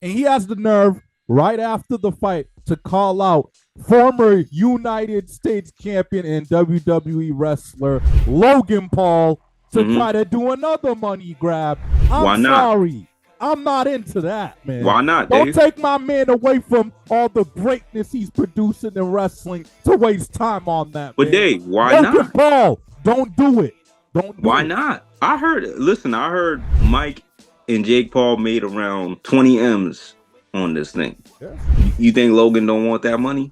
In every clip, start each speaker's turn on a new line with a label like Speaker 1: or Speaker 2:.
Speaker 1: And he has the nerve right after the fight to call out former United States champion and WWE wrestler Logan Paul to
Speaker 2: Hmm.
Speaker 1: try to do another money grab. I'm
Speaker 2: Why not?
Speaker 1: sorry. I'm not into that, man.
Speaker 2: Why not,
Speaker 1: Don't
Speaker 2: Dave?
Speaker 1: take my man away from all the greatness he's producing in wrestling to waste time on that,
Speaker 2: But
Speaker 1: man.
Speaker 2: Dave, why
Speaker 1: Logan
Speaker 2: not?
Speaker 1: Paul, don't do it. Don't
Speaker 2: Why
Speaker 1: do it.
Speaker 2: not? I heard. Listen, I heard Mike and Jake Paul made around 20 M's on this thing.
Speaker 1: Yeah.
Speaker 2: You think Logan don't want that money?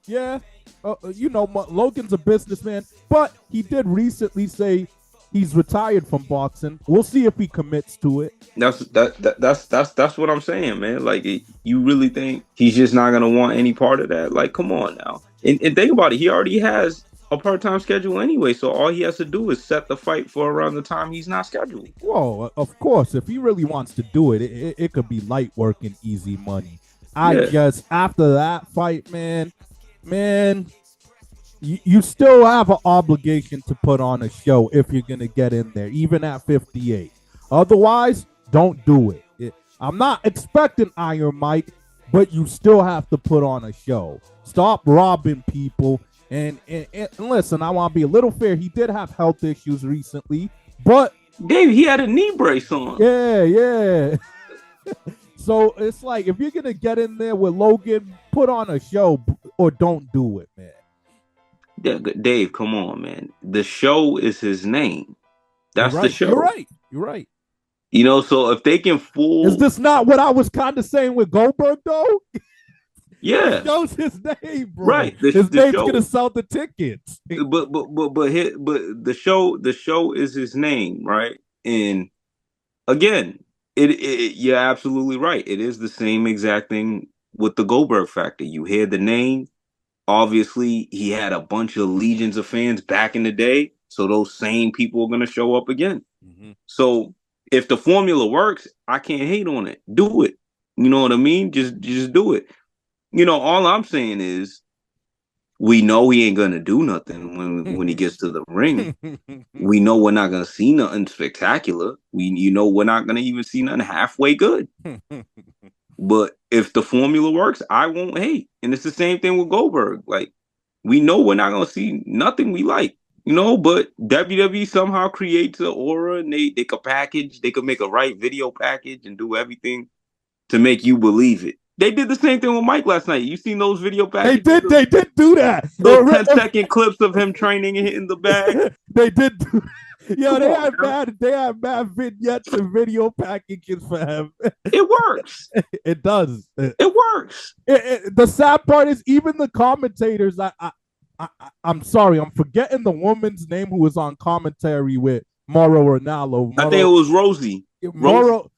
Speaker 1: Yeah, Logan's a businessman, but he did recently say he's retired from boxing. We'll see if he commits to it.
Speaker 2: That's what I'm saying, man. Like, you really think he's just not gonna want any part of that? Like, come on now. And think about it. He already has a part-time schedule anyway, so all he has to do is set the fight for around the time he's not scheduled.
Speaker 1: Well, of course, if he really wants to do it, it could be light work and easy money. I
Speaker 2: Yeah.
Speaker 1: just after that fight, man, you still have an obligation to put on a show if you're gonna get in there, even at 58. Otherwise, don't do it. I'm not expecting Iron Mike, but you still have to put on a show. Stop robbing people. And listen, I want to be a little fair. He did have health issues recently, but
Speaker 2: Dave, he had a knee brace on.
Speaker 1: yeah. So it's like if you're gonna get in there with Logan, put on a show or don't do it, man.
Speaker 2: Yeah, Dave, come on, man. The show is his name.
Speaker 1: You're
Speaker 2: That's the
Speaker 1: right. You're
Speaker 2: show.
Speaker 1: right. You're right.
Speaker 2: So if they can
Speaker 1: Is
Speaker 2: fool,
Speaker 1: this not what I was kind of saying with Goldberg though? The
Speaker 2: yeah,
Speaker 1: show's his name, bro.
Speaker 2: right.
Speaker 1: His
Speaker 2: The
Speaker 1: name's gonna
Speaker 2: show,
Speaker 1: sell the tickets.
Speaker 2: but the show is his name, right? And again, you're absolutely right. It is the same exact thing with the Goldberg factor. You hear the name. Obviously, he had a bunch of legions of fans back in the day, so those same people are gonna show up again.
Speaker 1: Mm-hmm.
Speaker 2: So if the formula works, I can't hate on it. Do it. You know what I mean? Just do it. All I'm saying is we know he ain't gonna do nothing when he gets to the ring. We know we're not gonna see nothing spectacular. We're not gonna even see nothing halfway good. But if the formula works, I won't hate. And it's the same thing with Goldberg. Like, we know we're not gonna see nothing we like, but WWE somehow creates an aura and they could package, they could make a right video package and do everything to make you believe it. They did the same thing with Mike last night. You seen those video
Speaker 1: They
Speaker 2: packages?
Speaker 1: did. They did do that.
Speaker 2: Those 10-second clips of him training and hitting the bag.
Speaker 1: They did. Yeah,
Speaker 2: Come
Speaker 1: they
Speaker 2: on
Speaker 1: had
Speaker 2: now.
Speaker 1: bad. They had bad vignettes and video packages for him.
Speaker 2: It works.
Speaker 1: It does.
Speaker 2: It works.
Speaker 1: The sad part is even the commentators. I'm sorry, I'm forgetting the woman's name who was on commentary with Mauro Ranallo.
Speaker 2: I think it was Rosie.
Speaker 1: Mauro.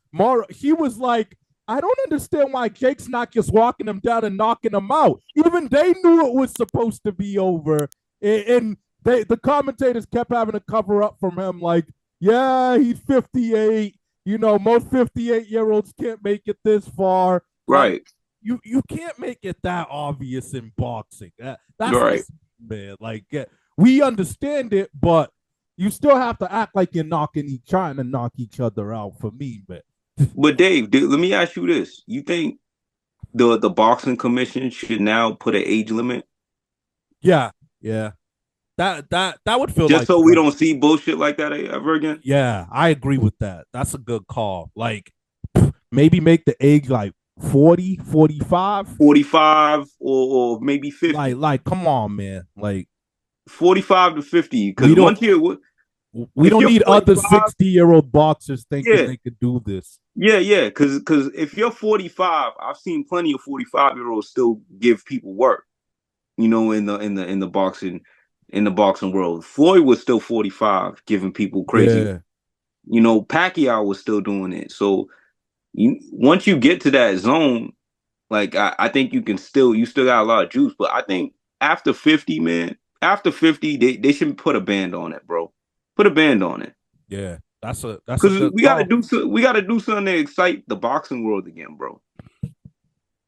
Speaker 1: He was like, I don't understand why Jake's not just walking him down and knocking him out. Even they knew it was supposed to be over, and the commentators kept having to cover up from him, like, yeah, he's 58. Most 58-year-olds can't make it this far. Like,
Speaker 2: Right.
Speaker 1: you can't make it that obvious in boxing. That's
Speaker 2: Right.
Speaker 1: man. Like, we understand it, but you still have to act like you're trying to knock each other out. For me, man.
Speaker 2: But Dave, let me ask you this: you think the boxing commission should now put an age limit
Speaker 1: Yeah, yeah. That would feel
Speaker 2: just
Speaker 1: like
Speaker 2: so we don't see bullshit like that ever again?
Speaker 1: Yeah, I agree with that. That's a good call. Like, maybe make the age like 40, 45.
Speaker 2: 45 or maybe 50.
Speaker 1: Like, come on, man. Like,
Speaker 2: 45 to 50.
Speaker 1: we
Speaker 2: Because
Speaker 1: don't
Speaker 2: once you
Speaker 1: we
Speaker 2: if
Speaker 1: don't
Speaker 2: you're
Speaker 1: need other
Speaker 2: 45,
Speaker 1: 60-year-old boxers thinking
Speaker 2: yeah,
Speaker 1: they could do this.
Speaker 2: yeah. Because if you're 45, I've seen plenty of 45-year-olds still give people work. In the boxing world, Floyd was still 45, giving people crazy.
Speaker 1: Yeah.
Speaker 2: Pacquiao was still doing it. So once you get to that zone, like I think you still got a lot of juice. But I think after 50, man, after 50, they should put a band on it, bro. Put a band on it.
Speaker 1: Yeah. That's a
Speaker 2: Because
Speaker 1: good
Speaker 2: we
Speaker 1: call.
Speaker 2: gotta do something to excite the boxing world again, bro.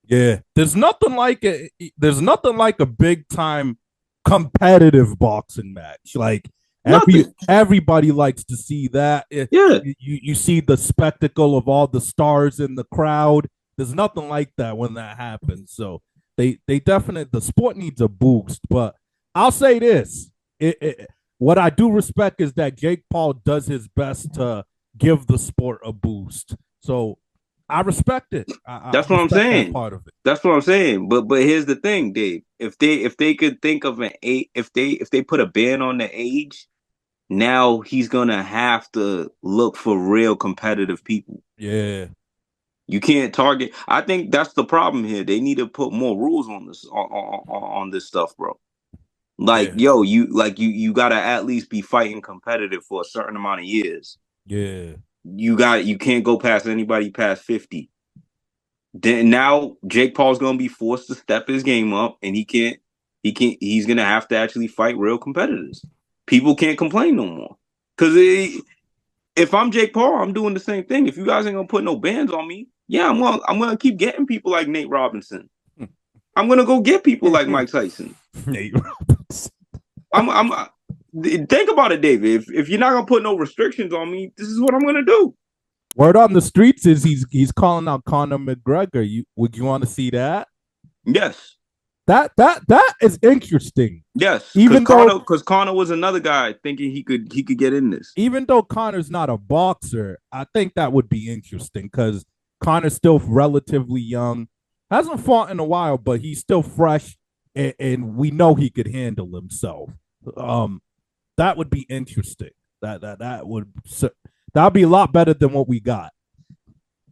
Speaker 1: Yeah. There's nothing like a big time competitive boxing match. Like,
Speaker 2: Nothing.
Speaker 1: everybody likes to see that.
Speaker 2: Yeah.
Speaker 1: You see the spectacle of all the stars in the crowd. There's nothing like that when that happens. So they definitely the sport needs a boost. But I'll say this: what I do respect is that Jake Paul does his best to give the sport a boost. So I respect it. I
Speaker 2: That's what I'm
Speaker 1: respect that
Speaker 2: saying.
Speaker 1: part of it.
Speaker 2: That's what I'm saying. But here's the thing, Dave. If they could think of an age, if they put a ban on the age, now he's gonna have to look for real competitive people.
Speaker 1: Yeah,
Speaker 2: You can't target. I think that's the problem here. They need to put more rules on this on this stuff, bro. Like,
Speaker 1: yeah,
Speaker 2: yo, you gotta at least be fighting competitive for a certain amount of years.
Speaker 1: yeah.
Speaker 2: You can't go past anybody past 50. Then now Jake Paul's gonna be forced to step his game up, and he's gonna have to actually fight real competitors. People can't complain no more. Cause if I'm Jake Paul, I'm doing the same thing. If you guys ain't gonna put no bans on me, yeah, I'm gonna keep getting people like Nate Robinson. I'm gonna go get people like Mike Tyson.
Speaker 1: Nate Roberts.
Speaker 2: I'm think about it, David. If you're not gonna put no restrictions on me, this is what I'm gonna do.
Speaker 1: Word on the streets is he's calling out Conor McGregor. Would you want to see that?
Speaker 2: Yes,
Speaker 1: That is interesting.
Speaker 2: yes.
Speaker 1: Even though
Speaker 2: Because Connor was another guy thinking he could get in this.
Speaker 1: even though Conor's not a boxer, I think that would be interesting because Conor's still relatively young, hasn't fought in a while, but he's still fresh, and we know he could handle himself. Um, that would be interesting. That'd be a lot better than what we got.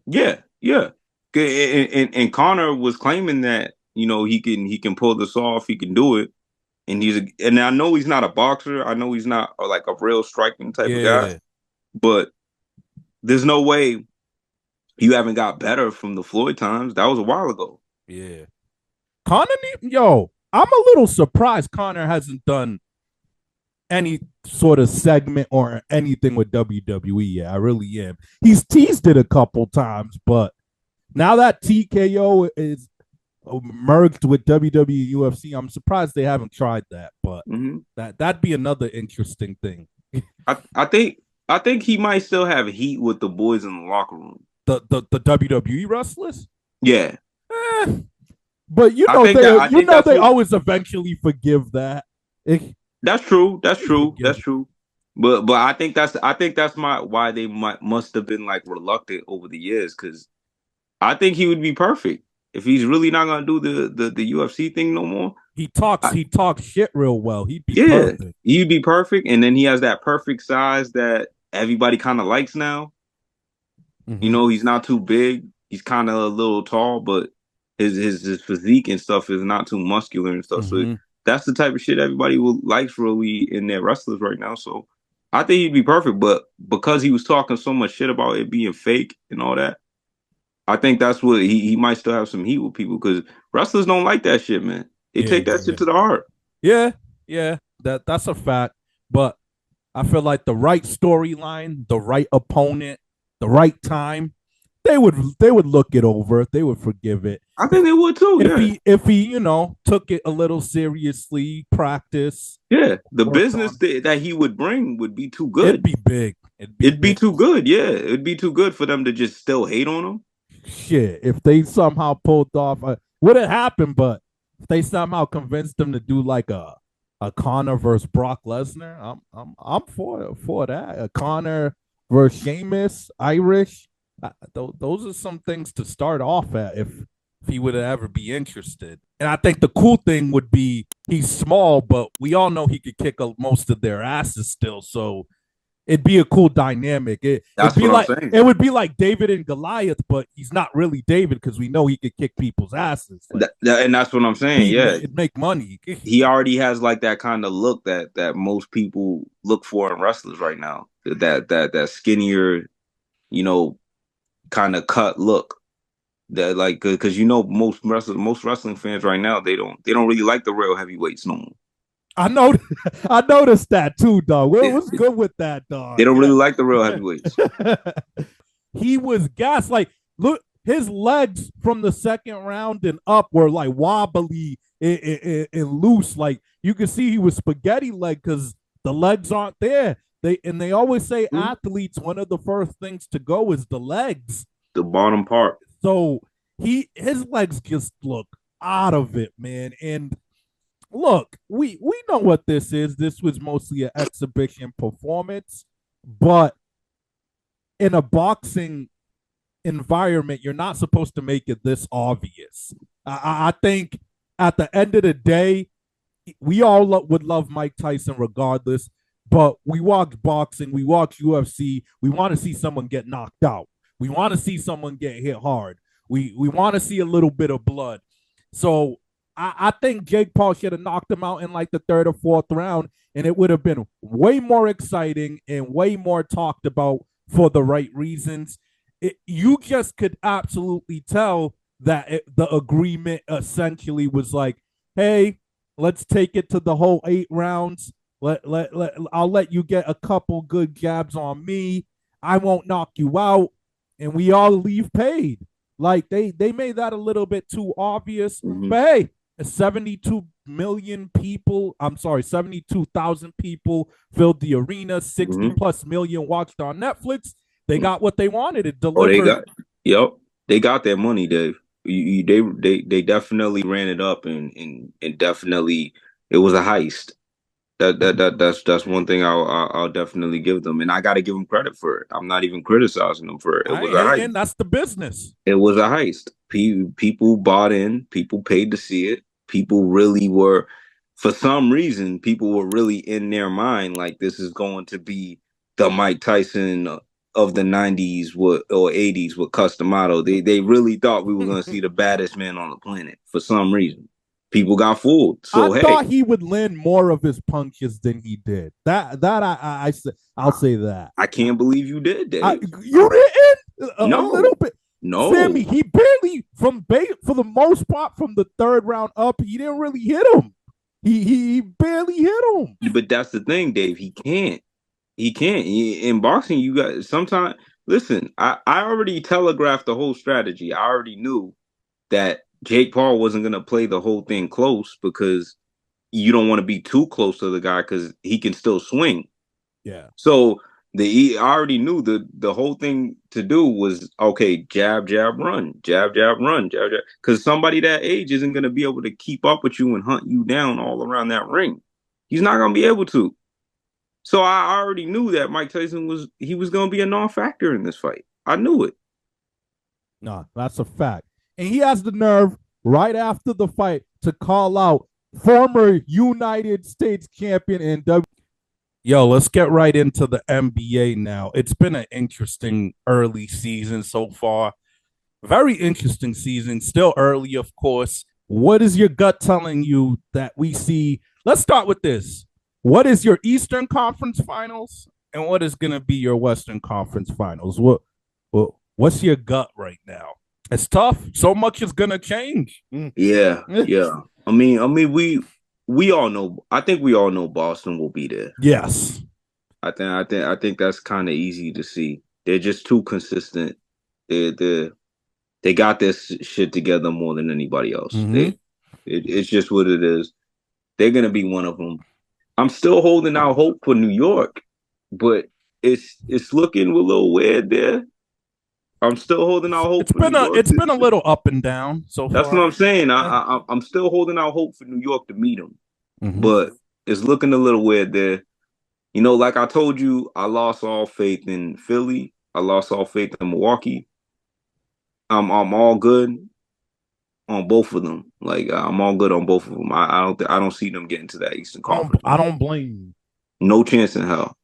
Speaker 2: Yeah, yeah. And Connor was claiming that he can pull this off, he can do it, and I know he's not a boxer. I know he's not like a real striking type of guy,
Speaker 1: Yeah,
Speaker 2: but there's no way you haven't got better from the Floyd times. That was a while ago.
Speaker 1: yeah. Connor, yo, I'm a little surprised Connor hasn't done any sort of segment or anything with WWE. Yeah, I really am. He's teased it a couple times, but now that TKO is merged with WWE UFC, I'm surprised they haven't tried that. But
Speaker 2: Mm-hmm.
Speaker 1: that'd be another interesting thing.
Speaker 2: I think he might still have heat with the boys in the locker room.
Speaker 1: The WWE wrestlers,
Speaker 2: Yeah,
Speaker 1: eh, but
Speaker 2: I think that's
Speaker 1: they
Speaker 2: what.
Speaker 1: always eventually forgive that.
Speaker 2: That's true. That's
Speaker 1: They
Speaker 2: true.
Speaker 1: forgive
Speaker 2: That's
Speaker 1: it.
Speaker 2: true. But I think that's why they must have been like reluctant over the years, because I think he would be perfect if he's really not gonna do the UFC thing no more. I,
Speaker 1: He talks shit real well. He'd be
Speaker 2: yeah,
Speaker 1: perfect.
Speaker 2: he'd be perfect, and then he has that perfect size that everybody kind of likes now.
Speaker 1: Mm-hmm.
Speaker 2: He's not too big. He's kind of a little tall, but his physique and stuff is not too muscular and stuff. So
Speaker 1: Mm-hmm.
Speaker 2: that's the type of shit everybody likes really in their wrestlers right now. So I think he'd be perfect. But because he was talking so much shit about it being fake and all that, I think that's what he might still have some heat with people, because wrestlers don't like that shit, man. They
Speaker 1: Yeah,
Speaker 2: take that
Speaker 1: yeah,
Speaker 2: shit to the heart.
Speaker 1: yeah, yeah. That's a fact. But I feel like the right storyline, the right opponent, the right time, they would look it over. They would forgive it
Speaker 2: I think they would too. Yeah,
Speaker 1: if he took it a little seriously, practice,
Speaker 2: yeah. The
Speaker 1: worked
Speaker 2: business
Speaker 1: on.
Speaker 2: that he would bring would be too
Speaker 1: It'd
Speaker 2: good.
Speaker 1: be big. It'd be
Speaker 2: It'd be
Speaker 1: big.
Speaker 2: too good. Yeah, it'd be too good for them to just still hate on him.
Speaker 1: Shit, if they somehow pulled off, wouldn't happen, but if they somehow convinced them to do like a Connor versus Brock Lesnar, I'm for that. A Connor versus Sheamus, Irish. Those are some things to start off at if he would ever be interested. And I think the cool thing would be he's small, but we all know he could kick most of their asses still. So it'd be a cool dynamic.
Speaker 2: That's what I'm saying.
Speaker 1: It would be like David and Goliath, but he's not really David because we know he could kick people's asses. Like
Speaker 2: And that's what I'm saying. Yeah,
Speaker 1: it'd make money.
Speaker 2: he already has like that kind of look that most people look for in wrestlers right now. That skinnier, you know, kind of cut look. That, like, because most wrestling fans right now, they don't really like the real heavyweights no more.
Speaker 1: I know, I noticed that too, dog.
Speaker 2: Yeah.
Speaker 1: What's good with that,
Speaker 2: They
Speaker 1: dog?
Speaker 2: don't
Speaker 1: Yeah.
Speaker 2: really like the real heavyweights.
Speaker 1: He was gas. Like, look, his legs from the second round and up were like wobbly and loose. Like you could see he was spaghetti leg because the legs aren't there. They always say athletes, one of the first things to go is the legs.
Speaker 2: The bottom part.
Speaker 1: So his legs just look out of it, man. And look, we know what this is. This was mostly an exhibition performance, but in a boxing environment, you're not supposed to make it this obvious. I think at the end of the day, we all would love Mike Tyson regardless, but we watch boxing, we watch UFC, we want to see someone get knocked out. We want to see someone get hit hard. We want to see a little bit of blood. So I think Jake Paul should have knocked him out in like the third or fourth round, and it would have been way more exciting and way more talked about for the right reasons. You just could absolutely tell that the agreement essentially was like, hey, let's take it to the whole 8 rounds. I'll let you get a couple good jabs on me. I won't knock you out, and we all leave paid. Like they made that a little bit too obvious.
Speaker 2: Mm-hmm.
Speaker 1: But hey, 72 million people, I'm sorry, 72,000 people filled the arena, 60 plus million watched on Netflix. They got what they wanted. It delivered.
Speaker 2: They got their money, Dave. They definitely ran it up and definitely it was a heist. That's one thing I'll definitely give them, and I got to give them credit for it. I'm not even criticizing them for it. It was a heist.
Speaker 1: And that's the business.
Speaker 2: It was a heist. People bought in. People paid to see it. People really were, for some reason, people were really in their mind like this is going to be the Mike Tyson of the 90s or 80s with Cus D'Amato. They really thought we were going to see the baddest man on the planet for some reason. People got fooled. So
Speaker 1: I thought he would land more of his punches than he did. I'll say that.
Speaker 2: I can't believe you did, Dave.
Speaker 1: You didn't? A little bit.
Speaker 2: No,
Speaker 1: Sammy, he barely for the most part from the third round up, he didn't really hit him. He barely hit him.
Speaker 2: But that's the thing, Dave. He can't. In boxing, you got sometimes. Listen, I already telegraphed the whole strategy. I already knew that Jake Paul wasn't going to play the whole thing close because you don't want to be too close to the guy because he can still swing.
Speaker 1: Yeah.
Speaker 2: So I already knew the whole thing to do was, okay, jab, jab, run, jab, jab, run, jab, jab. Because somebody that age isn't going to be able to keep up with you and hunt you down all around that ring. He's not going to be able to. So I already knew that Mike Tyson was going to be a non-factor in this fight. I knew it.
Speaker 1: No, that's a fact. And he has the nerve right after the fight to call out former United States champion and Yo, let's get right into the NBA now. It's been an interesting early season so far. Very interesting season. Still early, of course. What is your gut telling you that we see? Let's start with this. What is your Eastern Conference Finals, and what is going to be your Western Conference Finals? What's your gut right now? It's tough. So much is going to change.
Speaker 2: Yeah. I mean, we all know. I think we all know Boston will be there.
Speaker 1: Yes.
Speaker 2: I think that's kind of easy to see. They're just too consistent. They got this shit together more than anybody else.
Speaker 1: Mm-hmm.
Speaker 2: It's just what it is. They're gonna be one of them. I'm still holding out hope for New York, but it's looking a little weird there. I'm still holding out hope.
Speaker 1: It's been a little up and down so far.
Speaker 2: That's what I'm saying. I'm still holding out hope for New York to meet them, but it's looking a little weird there. You know, like I told you, I lost all faith in Philly. I lost all faith in Milwaukee. I'm all good on both of them. Like I'm all good on both of them. I don't see them getting to that Eastern Conference.
Speaker 1: I don't blame you.
Speaker 2: No chance in hell.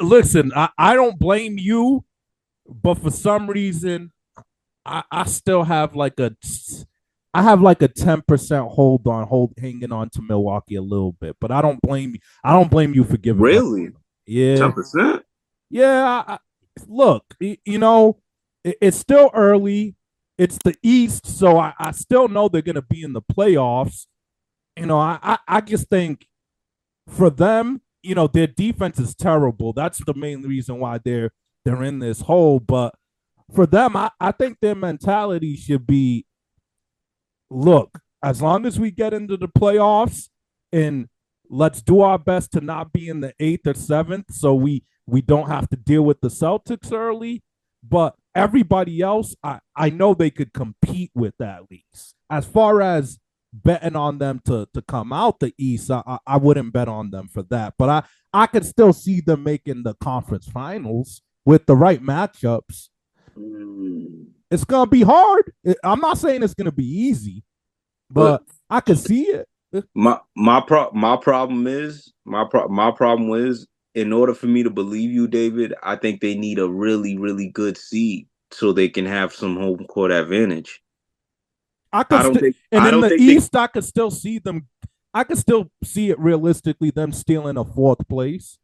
Speaker 1: Listen. I don't blame you, but for some reason, I still have like a 10% hanging on to Milwaukee a little bit. But I don't blame you. I don't blame you for giving.
Speaker 2: Really?
Speaker 1: Yeah.
Speaker 2: 10%.
Speaker 1: Yeah. Look, you know, it's still early. It's the East, so I still know they're going to be in the playoffs. You know, I just think for them, you know, their defense is terrible. That's the main reason why they're in this hole. But for them, I think their mentality should be, look, as long as we get into the playoffs and let's do our best to not be in the 8th or 7th so we don't have to deal with the Celtics early. But everybody else, I know they could compete with at least. As far as betting on them to come out the East, I wouldn't bet on them for that. But I could still see them making the conference finals with the right matchups.
Speaker 2: Mm.
Speaker 1: It's gonna be hard. I'm not saying it's gonna be easy,
Speaker 2: But
Speaker 1: but I could see it.
Speaker 2: my problem is, in order for me to believe you, David, I think they need a really really good seed so they can have some home court advantage.
Speaker 1: I
Speaker 2: I
Speaker 1: could
Speaker 2: don't
Speaker 1: still,
Speaker 2: think
Speaker 1: and
Speaker 2: I
Speaker 1: in
Speaker 2: don't
Speaker 1: the
Speaker 2: think they.
Speaker 1: East, I could still see them. I could still see it realistically them stealing a fourth place.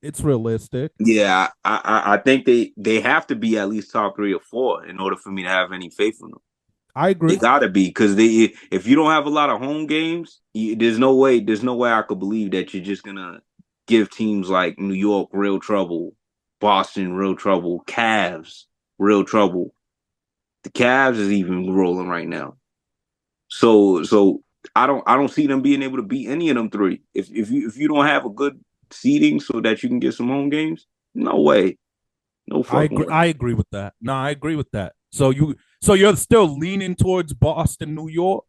Speaker 1: It's realistic.
Speaker 2: Yeah, I think they have to be at least top 3 or 4 in order for me to have any faith in them.
Speaker 1: I
Speaker 2: They
Speaker 1: agree.
Speaker 2: gotta be because they if you don't have a lot of home games, there's no way I could believe that you're just gonna give teams like New York real trouble, Boston real trouble, Cavs real trouble. The Cavs is even rolling right now. So I don't see them being able to beat any of them three. If you don't have a good seeding so that you can get some home games, no way. No
Speaker 1: I
Speaker 2: fucking
Speaker 1: agree.
Speaker 2: way.
Speaker 1: I agree with that. No, I agree with that. So you're still leaning towards Boston, New York.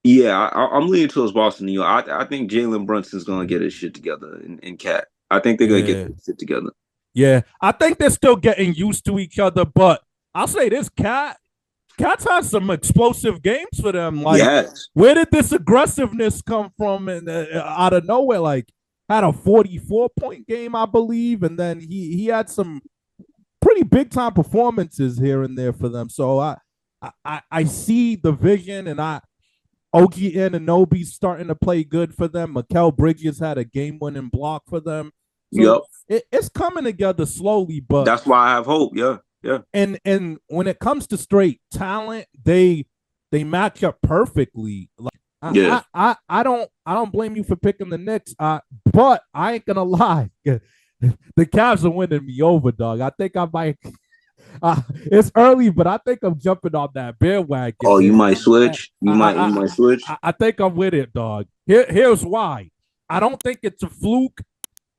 Speaker 2: Yeah, I'm leaning towards Boston, New York. I think Jalen Brunson's gonna get his shit together in Cat. I think they're gonna get
Speaker 1: Yeah,
Speaker 2: their shit together.
Speaker 1: yeah. I think they're still getting used to each other, but I'll say this: Cats had some explosive games for them. Like,
Speaker 2: Yes.
Speaker 1: where did this aggressiveness come from? And out of nowhere, like had a 44-point game, I believe, and then he had some pretty big time performances here and there for them. So I see the vision, and Ogie Ananobi's starting to play good for them. Mikal Bridges had a game winning block for them. So
Speaker 2: Yep.
Speaker 1: it's coming together slowly, but
Speaker 2: That's why I have hope. Yeah. Yeah.
Speaker 1: and when it comes to straight talent, they match up perfectly. Like
Speaker 2: Yeah.
Speaker 1: I don't blame you for picking the Knicks. But I ain't gonna lie, the Cavs are winning me over, dog. I think I might. It's early, but I think I'm jumping on that bandwagon,
Speaker 2: Oh, you
Speaker 1: man.
Speaker 2: might switch. You might switch.
Speaker 1: I think I'm with it, dog. Here's why. I don't think it's a fluke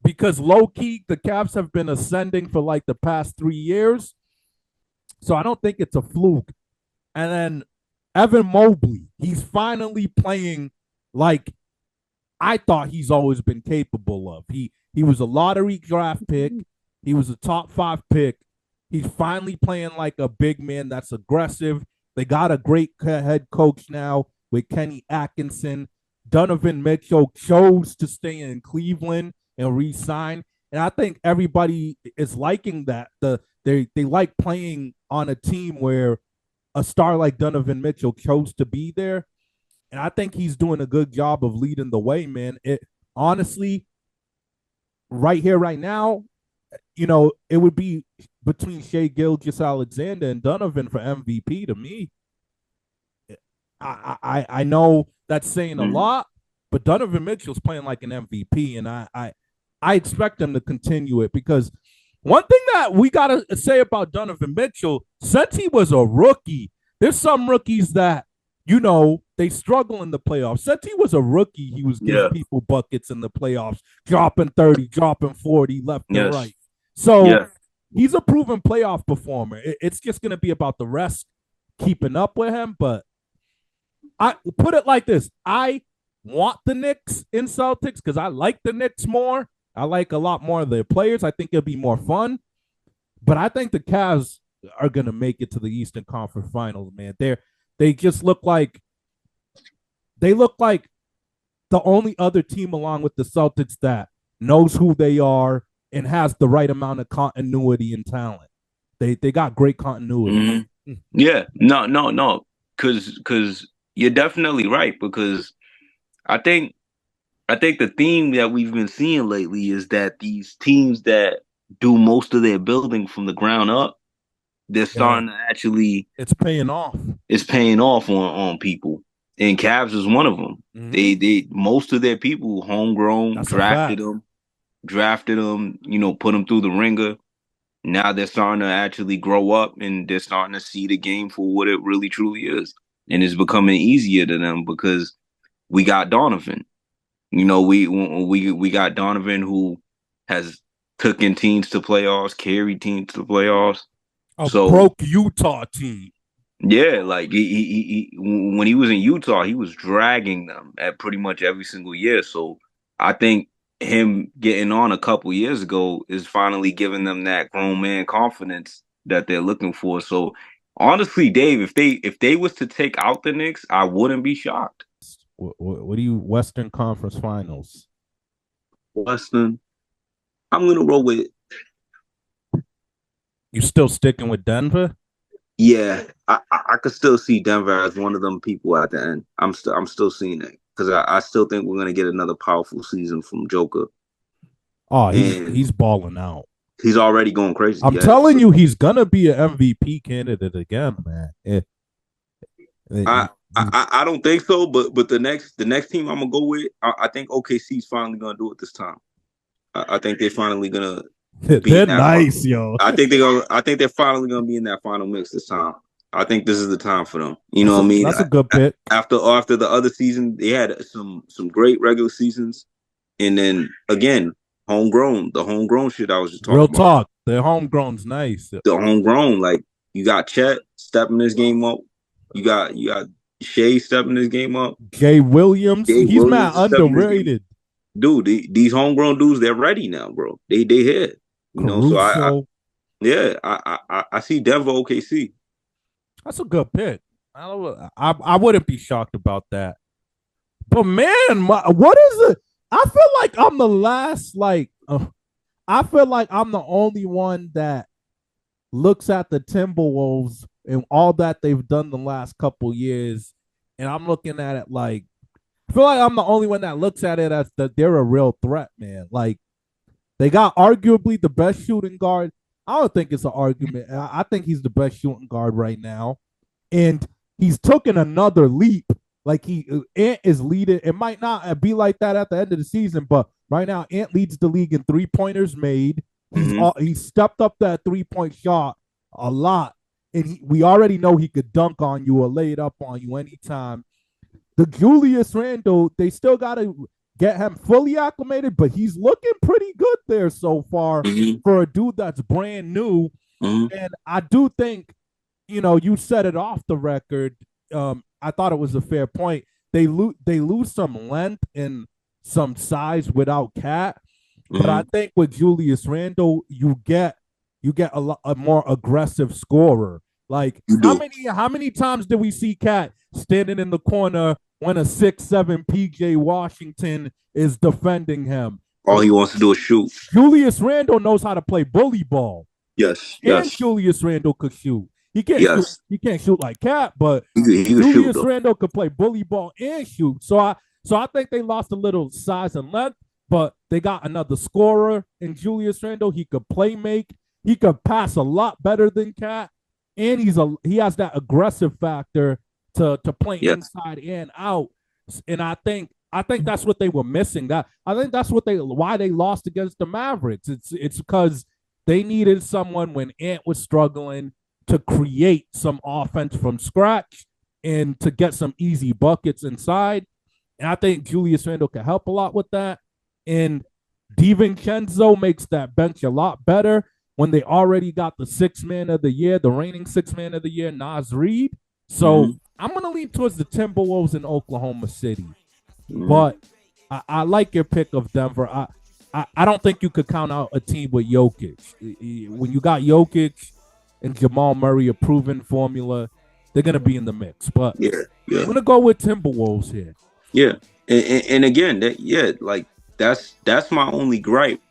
Speaker 1: because low key the Cavs have been ascending for like the past 3 years, so I don't think it's a fluke. And then Evan Mobley, he's finally playing like I thought he's always been capable of. He was a lottery draft pick. He was a top 5 pick. He's finally playing like a big man that's aggressive. They got a great head coach now with Kenny Atkinson. Donovan Mitchell chose to stay in Cleveland and re-sign, and I think everybody is liking that. They like playing on a team where a star like Donovan Mitchell chose to be there, and I think he's doing a good job of leading the way, man. It honestly, right here, right now, it would be between Shea Gilgis Alexander and Donovan for MVP to me. I know that's saying a
Speaker 2: Mm.
Speaker 1: lot, but Donovan Mitchell's playing like an MVP, and I expect him to continue it because one thing that we gotta say about Donovan Mitchell, since he was a rookie, there's some rookies that they struggle in the playoffs. Since he was a rookie, he was giving
Speaker 2: Yeah.
Speaker 1: people buckets in the playoffs, dropping 30, dropping 40 left and
Speaker 2: Yes.
Speaker 1: right. So
Speaker 2: Yeah.
Speaker 1: he's a proven playoff performer. It's just going to be about the rest keeping up with him. But I put it like this: I want the Knicks in Celtics because I like the Knicks more. I like a lot more of their players. I think it'll be more fun. But I think the Cavs are going to make it to the Eastern Conference Finals, man. They just look like the only other team along with the Celtics that knows who they are and has the right amount of continuity and talent. They got great continuity.
Speaker 2: Hmm. Yeah. No. No. No. Because you're definitely right. Because I think I think the theme that we've been seeing lately is that these teams that do most of their building from the ground up, they're
Speaker 1: Yeah,
Speaker 2: starting to actually
Speaker 1: it's paying off.
Speaker 2: it's paying off on people. And Cavs is one of them.
Speaker 1: Mm-hmm.
Speaker 2: They most of their people homegrown,
Speaker 1: That's a fact.
Speaker 2: drafted them, put them through the ringer. Now they're starting to actually grow up and they're starting to see the game for what it really truly is. And it's becoming easier to them because we got Donovan. We got Donovan who has taken teams to playoffs, carried teams to playoffs.
Speaker 1: A
Speaker 2: So
Speaker 1: broke Utah team.
Speaker 2: yeah, like when he was in Utah, he was dragging them at pretty much every single year. So I think him getting on a couple years ago is finally giving them that grown man confidence that they're looking for. So honestly, Dave, if they was to take out the Knicks, I wouldn't be shocked.
Speaker 1: What do you Western Conference Finals?
Speaker 2: Weston, I'm gonna roll with
Speaker 1: You still sticking with Denver?
Speaker 2: yeah. I could still see Denver as one of them people at the end. I'm still seeing it because I still think we're gonna get another powerful season from Joker.
Speaker 1: Oh,
Speaker 2: And
Speaker 1: he's balling out.
Speaker 2: he's already going crazy.
Speaker 1: I'm
Speaker 2: Yeah.
Speaker 1: telling you, he's gonna be an MVP candidate again, man.
Speaker 2: I don't think so, but the next team I'm gonna go with, I think OKC's finally gonna do it this time. I think they're finally gonna be
Speaker 1: they're
Speaker 2: in that.
Speaker 1: nice, yo.
Speaker 2: I think they're finally gonna be in that final mix this time. I think this is the time for them. You know what I mean?
Speaker 1: That's a good pick.
Speaker 2: After the other season, they had some great regular seasons, and then again, the homegrown shit I was just talking
Speaker 1: Real
Speaker 2: about.
Speaker 1: talk. The homegrown's nice.
Speaker 2: The homegrown, like you got Chet stepping this game up. You got Shea stepping this game up.
Speaker 1: Jay Williams, he's
Speaker 2: Williams
Speaker 1: not underrated.
Speaker 2: Dude, these homegrown dudes, they're ready now, bro. They here. You know, so I see Denver OKC.
Speaker 1: That's a good pick. I wouldn't be shocked about that. But man, what is it? I feel like I'm the last. I feel like I'm the only one that looks at the Timberwolves and all that they've done the last couple years, and I'm looking at it like I feel like I'm the only one that looks at it as that they're a real threat, man. Like they got arguably the best shooting guard. I don't think it's an argument. I think he's the best shooting guard right now, and he's taken another leap. Like Ant is leading. It might not be like that at the end of the season, but right now Ant leads the league in 3-pointers made. He's stepped up that 3-point shot a lot, and we already know he could dunk on you or lay it up on you anytime. The Julius Randle, they still got to get him fully acclimated, but he's looking pretty good there so far for a dude that's brand new. And I do think, you said it off the record. I thought it was a fair point. They lose some length and some size without Cat. But I think with Julius Randle, you get a more aggressive scorer. Like how many times did we see Cat standing in the corner when a 6'7" PJ Washington is defending him?
Speaker 2: All he wants to do is shoot.
Speaker 1: Julius Randle knows how to play bully ball.
Speaker 2: Yes.
Speaker 1: Julius Randle could shoot. He can't shoot like Cat, but
Speaker 2: Julius
Speaker 1: Randle could play bully ball and shoot. So I think they lost a little size and length, but they got another scorer in Julius Randle. He could play make. He could pass a lot better than Cat, and he has that aggressive factor to play inside and out. And I think that's what they were missing. I think that's why they lost against the Mavericks. It's because they needed someone when Ant was struggling to create some offense from scratch and to get some easy buckets inside. And I think Julius Randle can help a lot with that. And DiVincenzo makes that bench a lot better when they already got the sixth man of the year, the reigning sixth man of the year, Naz Reid. So I'm going to lean towards the Timberwolves in Oklahoma City. But I like your pick of Denver. I don't think you could count out a team with Jokic. When you got Jokic and Jamal Murray, a proven formula, they're going to be in the mix. But I'm going to go with Timberwolves here.
Speaker 2: Yeah. And again, that's my only gripe.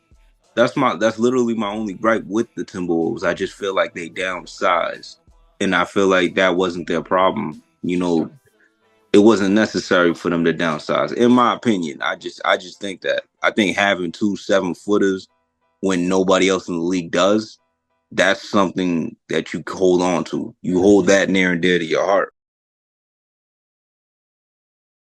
Speaker 2: That's literally my only gripe with the Timberwolves. I just feel like they downsized, and I feel like that wasn't their problem. It wasn't necessary for them to downsize, in my opinion. I just think that. I think having 2 7-footers when nobody else in the league does, that's something that you hold on to. You hold that near and dear to your heart.